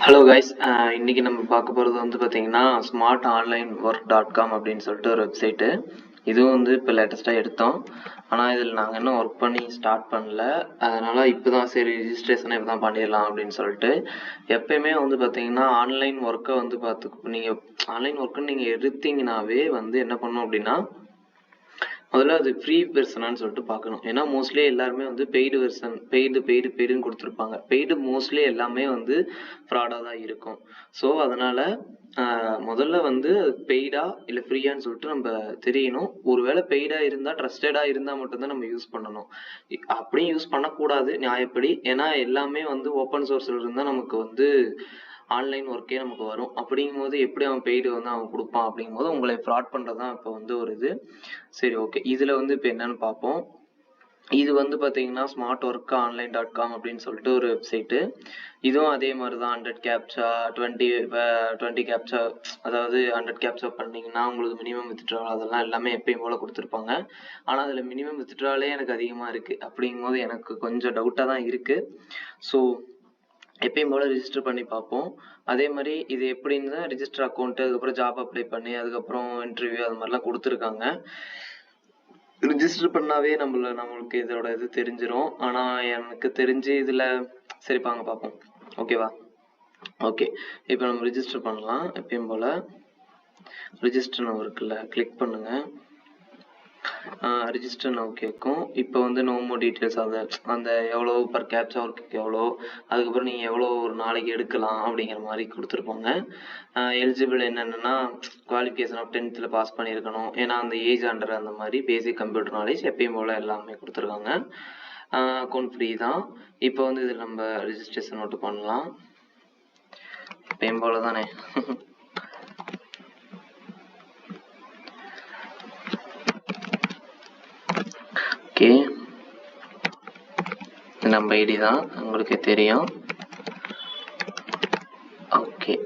Hello guys, இன்னைக்கு நம்ம பார்க்க போகிறது வந்து பார்த்தீங்கன்னா smartonlinework.com அப்படின்னு சொல்லிட்டு ஒரு வெப்சைட்டு. இதுவும் வந்து இப்போ லேட்டஸ்ட்டாக எடுத்தோம். ஆனால் இதில் நாங்கள் இன்னும் ஒர்க் பண்ணி ஸ்டார்ட் பண்ணல. அதனால் இப்போ தான் சரி ரிஜிஸ்ட்ரேஷனை இப்போ தான் பண்ணிடலாம் அப்படின்னு சொல்லிட்டு. எப்பயுமே வந்து பார்த்தீங்கன்னா ஆன்லைன் ஒர்க்கை வந்து நீங்கள் ஆன்லைன் ஒர்க்குன்னு நீங்கள் எடுத்தீங்கன்னாவே வந்து என்ன பண்ணணும் அப்படின்னா முதல்ல அது ஃப்ரீ வெர்ஷனான்னு சொல்லிட்டு பார்க்கணும். ஏன்னா மோஸ்ட்லி எல்லாருமே வந்து பெய்டு வெர்ஷன் பெய்டுன்னு கொடுத்துருப்பாங்க. பெய்டு மோஸ்ட்லி எல்லாமே வந்து ஃப்ராடாக தான் இருக்கும். ஸோ அதனால முதல்ல வந்து பெய்டா இல்லை ஃப்ரீயான்னு சொல்லிட்டு நம்ம தெரியணும். ஒருவேளை பெய்டா இருந்தால் ட்ரஸ்டடா இருந்தால் மட்டும்தான் நம்ம யூஸ் பண்ணணும். அப்படியும் யூஸ் பண்ணக்கூடாது நியாயப்படி. ஏன்னா எல்லாமே வந்து ஓப்பன் சோர்ஸ்ல இருந்தால் நமக்கு வந்து ஆன்லைன் ஒர்க்கே நமக்கு வரும். அப்படிங்கும்போது எப்படி அவன் பெய்டு வந்து அவன் கொடுப்பான் அப்படிங்கும்போது உங்களை ஃப்ராட் பண்ணுறதான் இப்போ வந்து ஒரு இது. சரி, ஓகே. இதில் வந்து இப்போ என்னன்னு பார்ப்போம். இது வந்து பார்த்தீங்கன்னா smartworkonline.com அப்படின்னு சொல்லிட்டு ஒரு வெப்சைட்டு. இதுவும் அதே மாதிரி தான் 100 கேப்சா 20 கேப்சா, அதாவது 100 கேப்சா பண்ணீங்கன்னா உங்களுக்கு மினிமம் வித்ட்ராவல் அதெல்லாம் எல்லாமே எப்பயும் போல் கொடுத்துருப்பாங்க. ஆனால் அதில் மினிமம் வித்ட்ராவலே எனக்கு அதிகமாக இருக்குது. அப்படிங்கும்போது எனக்கு கொஞ்சம் டவுட்டாக தான் இருக்குது. ஸோ எப்பயும் போல் ரிஜிஸ்டர் பண்ணி பார்ப்போம். அதே மாதிரி இது எப்படின்னு ரிஜிஸ்டர் அக்கௌண்ட்டு, அதுக்கப்புறம் ஜாப் அப்ளை பண்ணி அதுக்கப்புறம் இன்டர்வியூ அது மாதிரிலாம் கொடுத்துருக்காங்க. ரிஜிஸ்டர் பண்ணாவே நம்மளுக்கு இதோட இது தெரிஞ்சிடும். ஆனால் எனக்கு தெரிஞ்சு இதில் சரிப்பாங்க பார்ப்போம். ஓகேவா? ஓகே, இப்போ நம்ம ரிஜிஸ்டர் பண்ணலாம். எப்பயும் போல் ரிஜிஸ்டர் நவ் இருக்குல்ல, கிளிக் பண்ணுங்கள். ரிஜிஸ்டர் நவ் கேட்கும். இப்போ வந்து நோ மோர் டீட்டெயில்ஸ் அந்த எவ்வளோ பர் கேப்சா ஒர்க்கு எவ்வளோ, அதுக்கப்புறம் நீங்கள் எவ்வளோ ஒரு நாளைக்கு எடுக்கலாம் அப்படிங்கிற மாதிரி கொடுத்துருப்பாங்க. எலிஜிபிள் என்னென்னா குவாலிஃபிகேஷன் ஆஃப் 10th பாஸ் பண்ணியிருக்கணும். ஏன்னா அந்த ஏஜ் அண்டர் அந்த மாதிரி பேசிக் கம்ப்யூட்டர் நாலேஜ் எப்பயும் போல் எல்லாமே கொடுத்துருக்காங்க. அக்கௌண்ட் ஃப்ரீ தான். இப்போ வந்து இதில் நம்ம ரிஜிஸ்ட்ரேஷன் மட்டும் பண்ணலாம். எப்பயும் போல் தானே. ஓகே, நம்ம ஐடி தான் உங்களுக்கு தெரியும். Okay,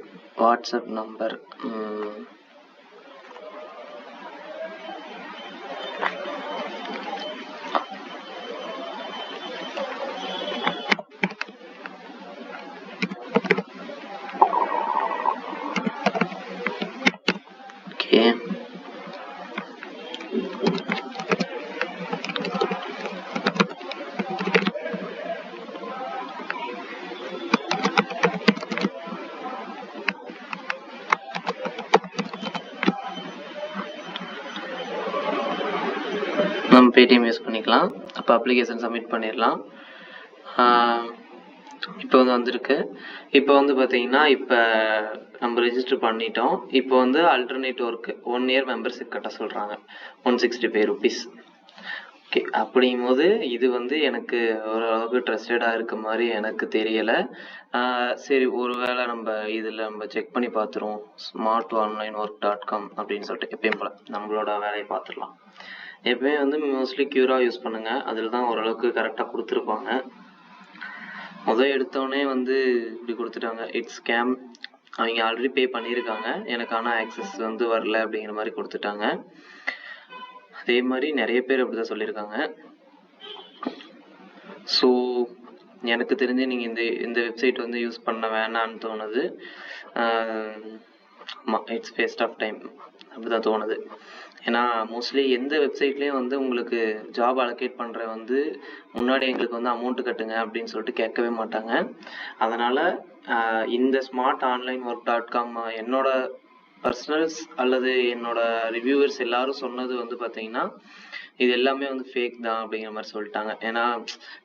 WhatsApp number okay. நம்ம பேடிஎம் யூஸ் பண்ணிக்கலாம். அப்போ அப்ளிகேஷன் சப்மிட் பண்ணிடலாம். இப்போ வந்து வந்திருக்கு. இப்போ வந்து பார்த்தீங்கன்னா இப்போ நம்ம ரெஜிஸ்டர் பண்ணிட்டோம். இப்போ வந்து அல்டர்னேட் ஒர்க்கு 1 இயர் மெம்பர்ஷிப் கட்ட சொல்கிறாங்க, 165 rupees. ஓகே, அப்படிங்கும்போது இது வந்து எனக்கு ஓரளவுக்கு ட்ரஸ்டடாக இருக்க மாதிரி எனக்கு தெரியலை. சரி, ஒருவேளை நம்ம இதில் நம்ம செக் பண்ணி பார்த்துருவோம். smartonlinework.com அப்படின்னு சொல்லிட்டு எப்பயும் போல் நம்மளோட வேலையை பார்த்துடலாம். எப்பயுமே வந்து மோஸ்ட்லி க்யூரா யூஸ் பண்ணுங்கள். அதில் தான் ஓரளவுக்கு கரெக்டாக கொடுத்துருப்பாங்க. முதல் எடுத்தோடனே வந்து இப்படி கொடுத்துட்டாங்க, இட்ஸ் ஸ்கேம். அவங்க ஆல்ரெடி பே பண்ணியிருக்காங்க, எனக்கு ஆனால் ஆக்சஸ் வந்து வரல அப்படிங்கிற மாதிரி கொடுத்துட்டாங்க. அதே மாதிரி நிறைய பேர் அப்படி தான் சொல்லியிருக்காங்க. ஸோ எனக்கு தெரிஞ்சு நீங்கள் இந்த வெப்சைட் வந்து யூஸ் பண்ண வேணான்னு தோணுது. ஆமாம், இட்ஸ் வேஸ்ட் ஆஃப் டைம் அப்படி தான் தோணுது. ஏன்னா மோஸ்ட்லி எந்த வெப்சைட்லேயும் வந்து உங்களுக்கு ஜாப் அலோகேட் பண்ணுற வந்து முன்னாடி எங்களுக்கு வந்து அமௌண்ட்டு கட்டுங்க அப்படின்னு சொல்லிட்டு கேட்கவே மாட்டாங்க. அதனால் இந்த smartonlinework.com என்னோட பர்சனல்ஸ் அல்லது என்னோட ரிவ்யூவர்ஸ் எல்லாரும் சொன்னது வந்து பார்த்தீங்கன்னா இது எல்லாமே வந்து ஃபேக் தான் அப்படிங்கிற மாதிரி சொல்லிட்டாங்க. ஏன்னா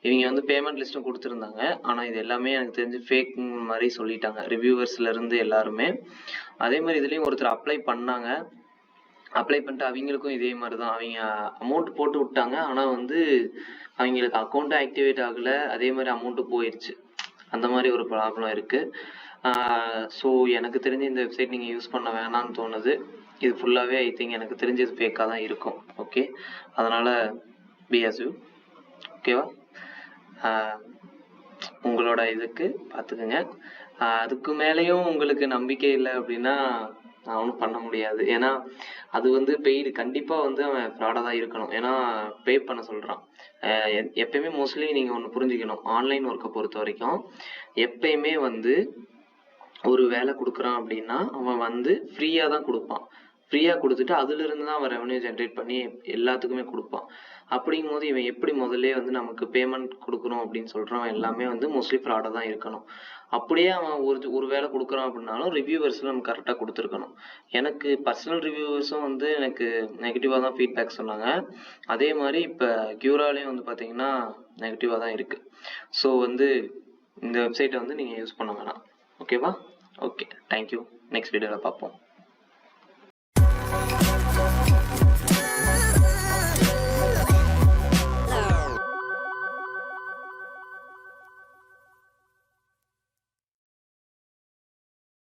இவங்க வந்து பேமெண்ட் லிஸ்ட்டும் கொடுத்துருந்தாங்க, ஆனால் இது எல்லாமே எனக்கு தெரிஞ்சு ஃபேக் மாதிரி சொல்லிட்டாங்க ரிவ்யூவர்ஸ்லேருந்து எல்லாருமே. அதே மாதிரி இதுலேயும் ஒருத்தர் அப்ளை பண்ணாங்க. அப்ளை பண்ணிட்டு அவங்களுக்கும் இதே மாதிரி தான், அவங்க அமௌண்ட் போட்டு விட்டாங்க, ஆனால் வந்து அவங்களுக்கு அக்கௌண்ட்டும் ஆக்டிவேட் ஆகலை, அதே மாதிரி அமௌண்ட்டும் போயிடுச்சு. அந்த மாதிரி ஒரு ப்ராப்ளம் இருக்குது. ஸோ எனக்கு தெரிஞ்சு இந்த வெப்சைட் நீங்கள் யூஸ் பண்ண வேணாம்னு தோணுது. இது ஃபுல்லாகவே ஐ திங்க் எனக்கு தெரிஞ்சு இது ஃபேக்காக தான் இருக்கும். ஓகே, அதனால் பிஎஸ்யூ ஓகேவா? உங்களோட இதுக்கு பார்த்துக்குங்க. அதுக்கு மேலேயும் உங்களுக்கு நம்பிக்கை இல்லை அப்படின்னா நான் ஒன்றும் பண்ண முடியாது. ஏன்னா அது வந்து பெய்டு கண்டிப்பாக வந்து அவன் ஃப்ராடாக தான் இருக்கணும். ஏன்னா பே பண்ண சொல்கிறான். எப்பயுமே மோஸ்ட்லி நீங்கள் ஒன்று புரிஞ்சுக்கணும், ஆன்லைன் ஒர்க்கை பொறுத்த வரைக்கும் எப்பயுமே வந்து ஒரு வேலை கொடுக்குறான் அப்படின்னா அவன் வந்து ஃப்ரீயா தான் கொடுப்பான். ஃப்ரீயா கொடுத்துட்டு அதுல இருந்து தான் அவன் ரெவன்யூ ஜென்ரேட் பண்ணி எல்லாத்துக்குமே கொடுப்பான். அப்படிங்கும் போது இவன் எப்படி முதல்ல வந்து நமக்கு பேமெண்ட் கொடுக்குறோம் அப்படின்னு சொல்றான் எல்லாமே வந்து மோஸ்ட்லி ஃப்ராடா தான் இருக்கணும். அப்படியே அவன் ஒரு வேலை கொடுக்குறான் அப்படின்னாலும் ரிவ்யூவர்ஸ்ல நம்ம கரெக்டாக கொடுத்துருக்கணும். எனக்கு பர்சனல் ரிவ்யூவர்ஸும் வந்து எனக்கு நெகட்டிவாக தான் ஃபீட்பேக் சொன்னாங்க. அதே மாதிரி இப்போ கியூராலையும் வந்து பார்த்தீங்கன்னா நெகட்டிவாக தான் இருக்கு. ஸோ வந்து இந்த வெப்சைட்டை வந்து நீங்கள் யூஸ் பண்ண வேணாம். ஓகேவா? Okay, thank you. நெக்ஸ்ட் வீடியோவில் பார்ப்போம்.